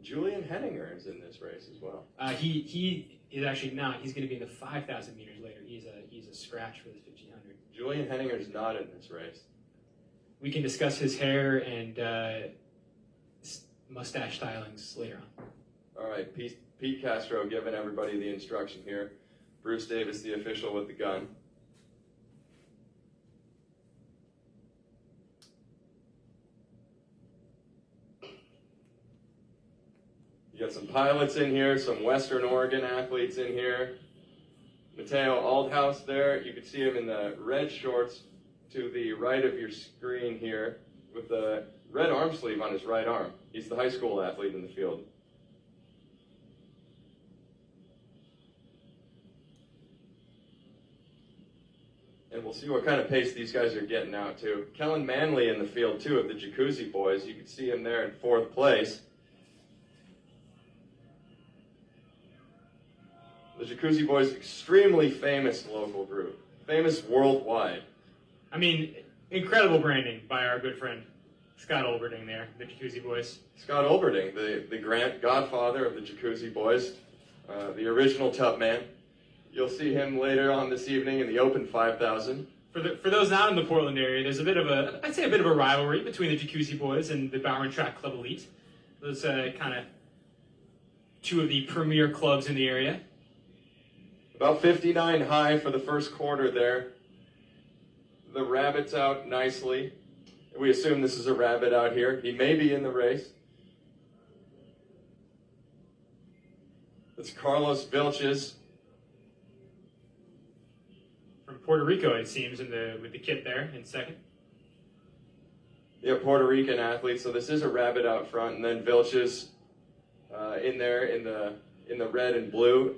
Julian Henninger is in this race as well. He is actually not. He's going to be in the 5,000 meters later. He's a scratch for this 1,500. Julian Henninger's not in this race. We can discuss his hair and mustache stylings later on. All right, Pete Castro giving everybody the instruction here. Bruce Davis, the official with the gun. You got some pilots in here, some Western Oregon athletes in here. Mateo Aldhouse there. You can see him in the red shorts to the right of your screen here with the red arm sleeve on his right arm. He's the high school athlete in the field. And we'll see what kind of pace these guys are getting out to. Kellen Manley in the field too of the Jacuzzi Boys. You can see him there in 4th place. The Jacuzzi Boys, extremely famous local group, famous worldwide. I mean, incredible branding by our good friend Scott Olberding there, the Jacuzzi Boys. Scott Olberding, the godfather of the Jacuzzi Boys, the original tub man. You'll see him later on this evening in the Open 5,000. For those not in the Portland area, there's I'd say a bit of a rivalry between the Jacuzzi Boys and the Bowen Track Club Elite. Those kind of two of the premier clubs in the area. About 59 high for the first quarter there. The rabbit's out nicely. We assume this is a rabbit out here. He may be in the race. It's Carlos Vilches. From Puerto Rico, it seems, with the kit there in second. Yeah, Puerto Rican athlete. So this is a rabbit out front, and then Vilches in there in the red and blue.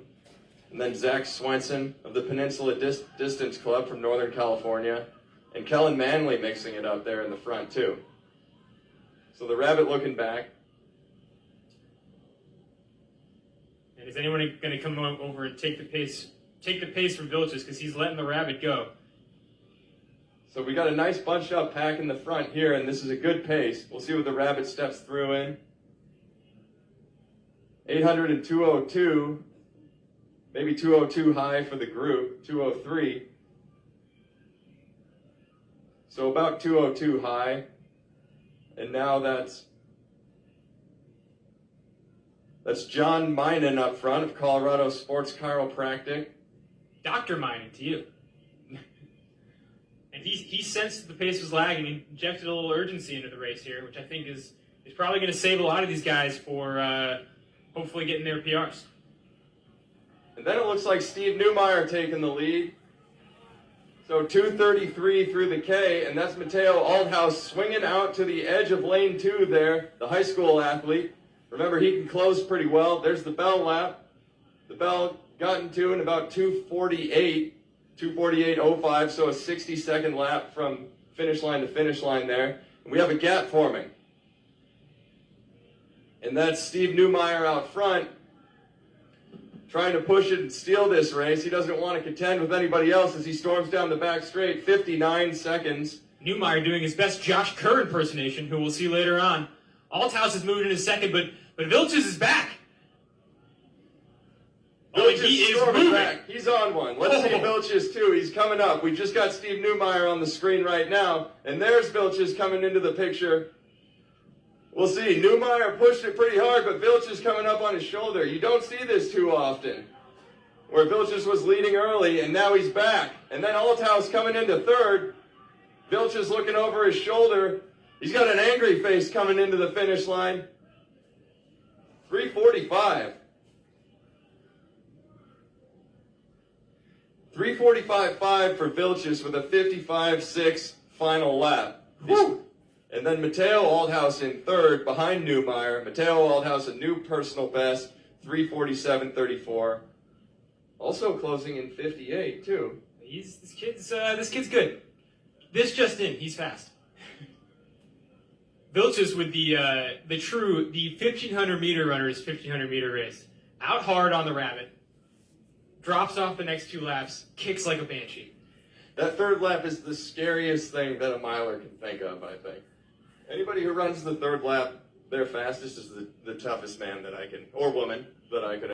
And then Zach Swenson of the Peninsula Distance Club from Northern California. And Kellen Manley mixing it up there in the front, too. So the rabbit looking back. And is anyone going to come over and take the pace from Vilches, because he's letting the rabbit go? So we got a nice bunched up pack in the front here, and this is a good pace. We'll see what the rabbit steps through in. 800 and 202. Maybe 202 high for the group, 203. So about 202 high. And now that's John Minen up front of Colorado Sports Chiropractic. Dr. Minen to you. And he sensed the pace was lagging and injected a little urgency into the race here, which I think is probably going to save a lot of these guys for hopefully getting their PRs. And then it looks like Steve Newmeyer taking the lead. So 2:33 through the K, and that's Mateo Aldhouse swinging out to the edge of lane 2 there, the high school athlete. Remember, he can close pretty well. There's the bell lap. The bell got into in about 2:48.05, so a 60-second lap from finish line to finish line there. And we have a gap forming. And that's Steve Newmeyer out front, trying to push it and steal this race. He doesn't want to contend with anybody else as he storms down the back straight. 59 seconds. Newmeyer doing his best Josh Kerr impersonation, who we'll see later on. Althouse has moved in a second, but Vilches is back. Vilches he is moving. Back. He's on one. Let's see Vilches too. He's coming up. We just got Steve Newmeyer on the screen right now, and there's Vilches coming into the picture. We'll see. Newmeyer pushed it pretty hard, but Vilches coming up on his shoulder. You don't see this too often, where Vilches was leading early, and now he's back. And then Althouse coming into third. Vilches looking over his shoulder. He's got an angry face coming into the finish line. 3:45. 3:45.5 for Vilches with a 55.6 final lap. Woo! And then Mateo Aldhouse in third behind Newmeyer. Mateo Aldhouse, a new personal best, 3:47.34. Also closing in 58 too. This kid's good. This just in, he's fast. Vilches with the 1,500 meter runner's 1,500 meter race. Out hard on the rabbit. Drops off the next 2 laps. Kicks like a banshee. That third lap is the scariest thing that a miler can think of, I think. Anybody who runs the third lap Their fastest is the toughest man that I can, or woman, that I could